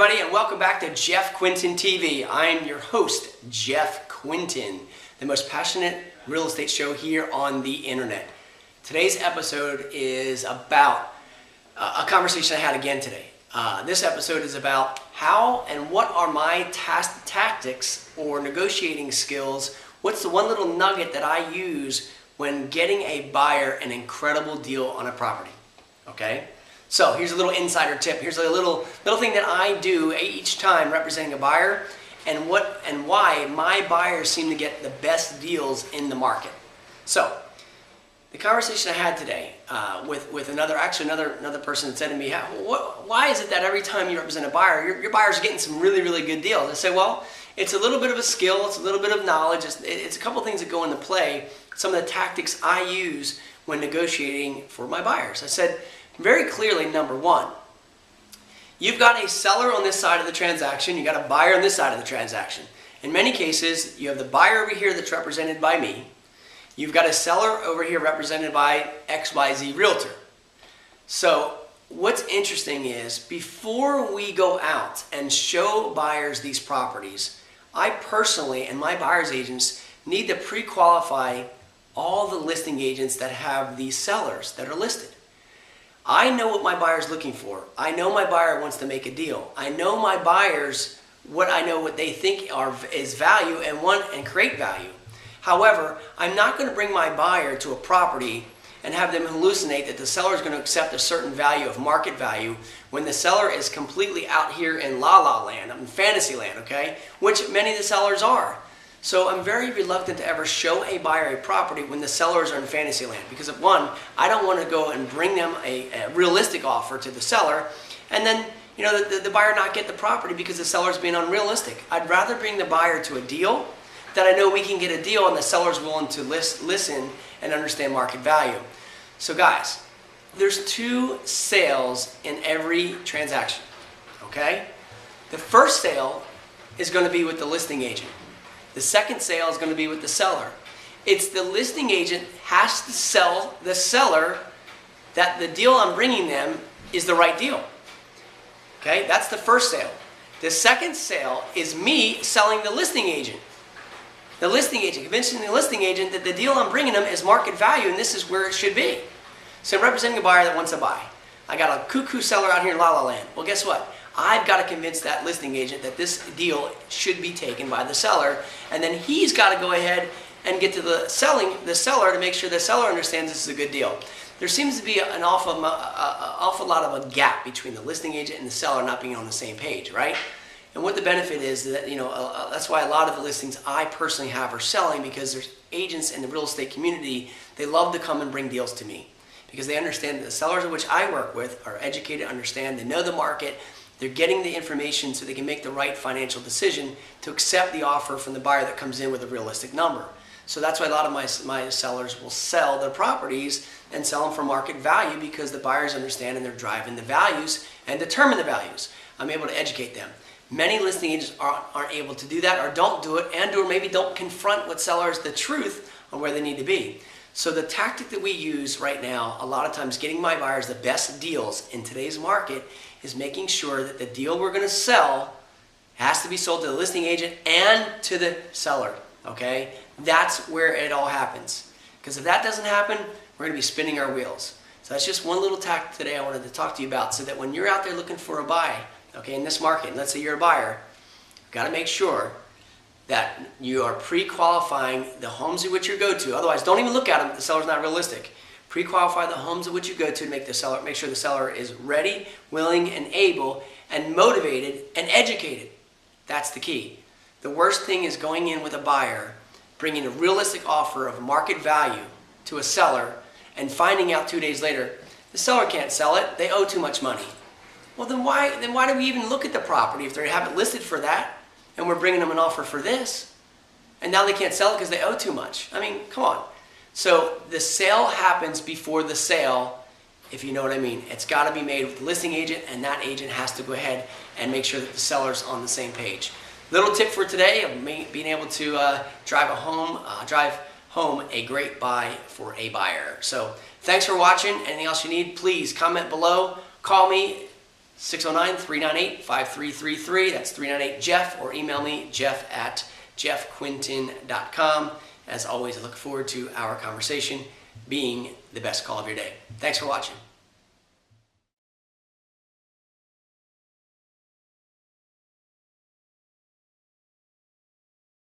everybody, and welcome back to Jeff Quintin TV. I am your host, Jeff Quintin, the most passionate real estate show here on the internet. Today's episode is about a conversation I had again today. This episode is about how and what are my tactics or negotiating skills. What's the one little nugget that I use when getting a buyer an incredible deal on a property? Okay? So here's a little insider tip. Here's a little thing that I do each time representing a buyer, and why my buyers seem to get the best deals in the market. So the conversation I had today with another person that said to me, why is it that every time you represent a buyer, your buyers are getting some really good deals? I said, well, it's a little bit of a skill, it's a little bit of knowledge, it's a couple things that go into play, some of the tactics I use when negotiating for my buyers. I said, very clearly, number one, you've got a seller on this side of the transaction, you got a buyer on this side of the transaction. In many cases, you have the buyer over here that's represented by me, you've got a seller over here represented by XYZ Realtor. So what's interesting is, before we go out and show buyers these properties, I personally and my buyer's agents need to pre-qualify all the listing agents that have these sellers that are listed. I know what my buyer's looking for. I know my buyer wants to make a deal. I know my buyers, what they think is value and create value. However, I'm not going to bring my buyer to a property and have them hallucinate that the seller is going to accept a certain value of market value when the seller is completely out here in la-la land, in fantasy land, okay? Which many of the sellers are. So I'm very reluctant to ever show a buyer a property when the sellers are in fantasy land, because of one, I don't want to go and bring them a realistic offer to the seller and then the buyer not get the property because the seller's being unrealistic. I'd rather bring the buyer to a deal that I know we can get a deal and the seller's willing to listen and understand market value. So guys, there's two sales in every transaction, okay? The first sale is going to be with the listing agent. The second sale is going to be with the seller. It's the listing agent has to sell the seller that the deal I'm bringing them is the right deal. Okay, that's the first sale. The second sale is me selling the listing agent. The listing agent, convincing the listing agent that the deal I'm bringing them is market value and this is where it should be. So I'm representing a buyer that wants to buy. I got a cuckoo seller out here in La La Land. Well, guess what? I've got to convince that listing agent that this deal should be taken by the seller, and then he's got to go ahead and get to the seller to make sure the seller understands this is a good deal. There seems to be an awful lot of a gap between the listing agent and the seller not being on the same page, right? And what the benefit is that, that's why a lot of the listings I personally have are selling, because there's agents in the real estate community, they love to come and bring deals to me because they understand that the sellers of which I work with are educated, understand, they know the market, they're getting the information so they can make the right financial decision to accept the offer from the buyer that comes in with a realistic number. So that's why a lot of my sellers will sell their properties and sell them for market value, because the buyers understand and they're driving the values and determine the values. I'm able to educate them. Many listing agents aren't able to do that, or don't do it, and or maybe don't confront with sellers the truth on where they need to be. So the tactic that we use right now, a lot of times getting my buyers the best deals in today's market, is making sure that the deal we're going to sell has to be sold to the listing agent and to the seller, okay? That's where it all happens. Because if that doesn't happen, we're going to be spinning our wheels. So that's just one little tactic today I wanted to talk to you about, so that when you're out there looking for a buy, okay, in this market, and let's say you're a buyer, you've got to make sure that you are pre-qualifying the homes in which you go to. Otherwise, don't even look at them if the seller's not realistic. Pre-qualify the homes in which you go to make sure the seller is ready, willing, and able, and motivated, and educated. That's the key. The worst thing is going in with a buyer, bringing a realistic offer of market value to a seller, and finding out 2 days later, the seller can't sell it, they owe too much money. Well, then why do we even look at the property if they have it listed for that, and we're bringing them an offer for this, and now they can't sell it because they owe too much? I mean, come on. So the sale happens before the sale, if you know what I mean. It's got to be made with the listing agent, and that agent has to go ahead and make sure that the seller's on the same page. Little tip for today of being able to drive home a great buy for a buyer. So thanks for watching. Anything else you need, please comment below. Call me. 609-398-5333. That's 398-JEFF, or email me, jeff@jeffquintin.com. As always, I look forward to our conversation being the best call of your day. Thanks for watching.